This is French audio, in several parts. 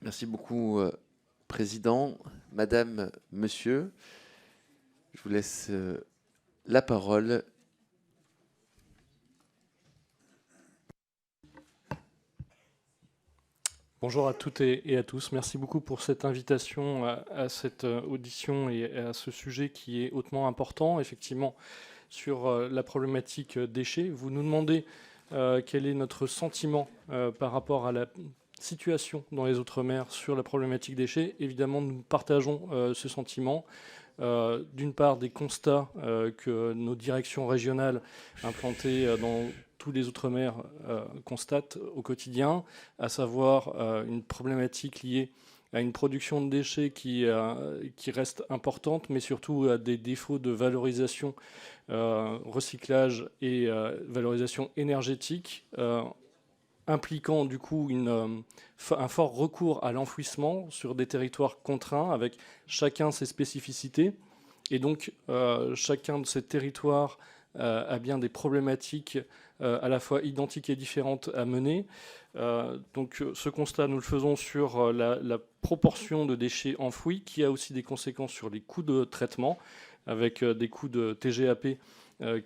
Merci beaucoup, Président. Madame, Monsieur, je vous laisse la parole. Bonjour à toutes et à tous. Merci beaucoup pour cette invitation à cette audition et à ce sujet qui est hautement important, effectivement, sur la problématique déchets. Vous nous demandez quel est notre sentiment par rapport à la situation dans les Outre-mer sur la problématique déchets. Évidemment, nous partageons ce sentiment. D'une part, des constats que nos directions régionales implantées dans tous les Outre-mer constatent au quotidien, à savoir une problématique liée à une production de déchets qui reste importante, mais surtout à des défauts de valorisation, recyclage et valorisation énergétique, impliquant du coup un fort recours à l'enfouissement sur des territoires contraints, avec chacun ses spécificités. Et donc, chacun de ces territoires a bien des problématiques à la fois identiques et différentes à mener. Donc, ce constat, nous le faisons sur la proportion de déchets enfouis, qui a aussi des conséquences sur les coûts de traitement, avec des coûts de TGAP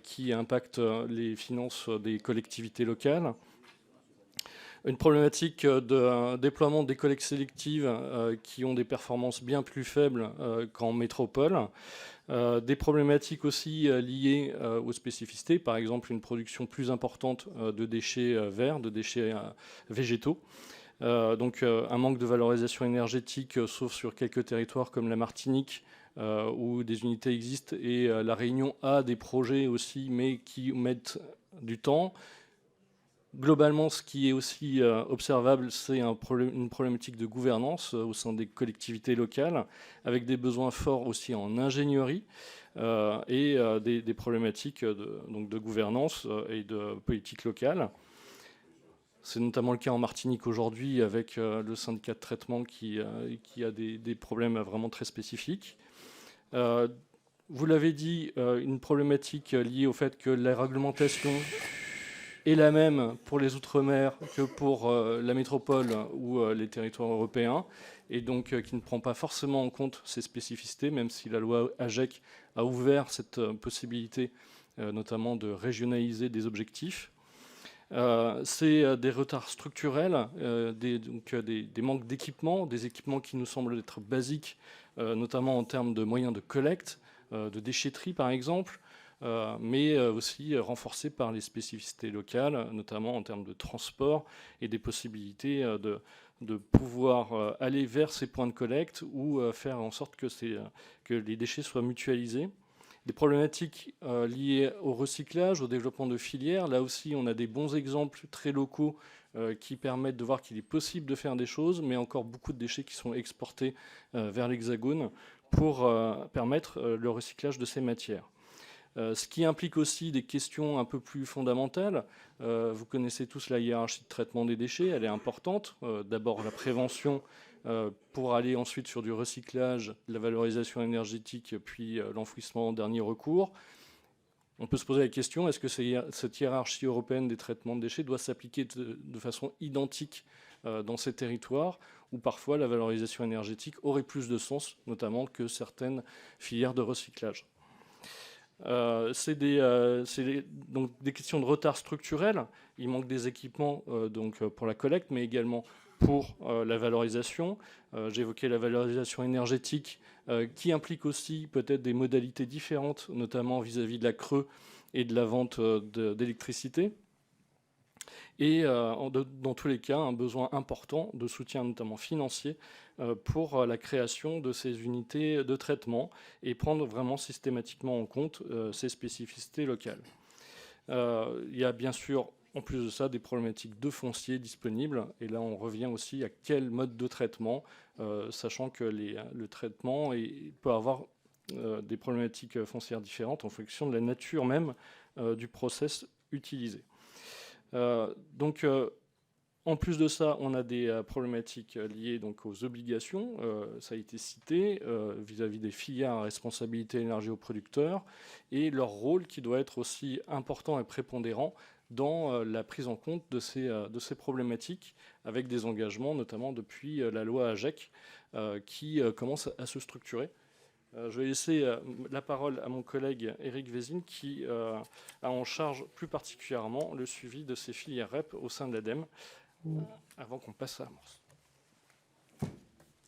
qui impactent les finances des collectivités locales. Une problématique de déploiement des collectes sélectives qui ont des performances bien plus faibles qu'en métropole. Des problématiques aussi liées aux spécificités, par exemple une production plus importante de déchets verts, de déchets végétaux. Donc un manque de valorisation énergétique, sauf sur quelques territoires comme la Martinique, où des unités existent, et la Réunion a des projets aussi, mais qui mettent du temps. Globalement, ce qui est aussi observable, c'est une problématique de gouvernance au sein des collectivités locales, avec des besoins forts aussi en ingénierie et des problématiques donc de gouvernance et de politique locale. C'est notamment le cas en Martinique aujourd'hui, avec le syndicat de traitement qui a des problèmes vraiment très spécifiques. Vous l'avez dit, une problématique liée au fait que la réglementation est la même pour les Outre-mer que pour la métropole ou les territoires européens, et donc qui ne prend pas forcément en compte ces spécificités, même si la loi AGEC a ouvert cette possibilité, notamment de régionaliser des objectifs. C'est des retards structurels, des manques d'équipements, des équipements qui nous semblent être basiques, notamment en termes de moyens de collecte, de déchetterie par exemple, mais aussi renforcés par les spécificités locales, notamment en termes de transport et des possibilités de pouvoir aller vers ces points de collecte ou faire en sorte que les déchets soient mutualisés. Des problématiques liées au recyclage, au développement de filières. Là aussi, on a des bons exemples très locaux qui permettent de voir qu'il est possible de faire des choses, mais encore beaucoup de déchets qui sont exportés vers l'Hexagone pour permettre le recyclage de ces matières. Ce qui implique aussi des questions un peu plus fondamentales. Vous connaissez tous la hiérarchie de traitement des déchets, elle est importante. D'abord la prévention pour aller ensuite sur du recyclage, la valorisation énergétique, puis l'enfouissement en dernier recours. On peut se poser la question, est-ce que cette hiérarchie européenne des traitements de déchets doit s'appliquer de façon identique dans ces territoires, où parfois la valorisation énergétique aurait plus de sens, notamment que certaines filières de recyclage. C'est donc des questions de retard structurel. Il manque des équipements donc pour la collecte, mais également pour la valorisation. J'évoquais la valorisation énergétique qui implique aussi peut-être des modalités différentes, notamment vis-à-vis de la creux et de la vente d'électricité. Et dans tous les cas, un besoin important de soutien, notamment financier, pour la création de ces unités de traitement et prendre vraiment systématiquement en compte ces spécificités locales. Il y a bien sûr, en plus de ça, des problématiques de foncier disponibles. Et là, on revient aussi à quel mode de traitement, sachant que le traitement peut avoir des problématiques foncières différentes en fonction de la nature même du process utilisé. Donc, en plus de ça, on a des problématiques liées donc aux obligations, ça a été cité, vis-à-vis des filières à responsabilité élargie aux producteurs, et leur rôle qui doit être aussi important et prépondérant dans la prise en compte de ces problématiques, avec des engagements, notamment depuis la loi AGEC, qui commence à se structurer. Je vais laisser la parole à mon collègue Éric Vézine, qui a en charge plus particulièrement le suivi de ces filières REP au sein de l'ADEME, avant qu'on passe à Amorce.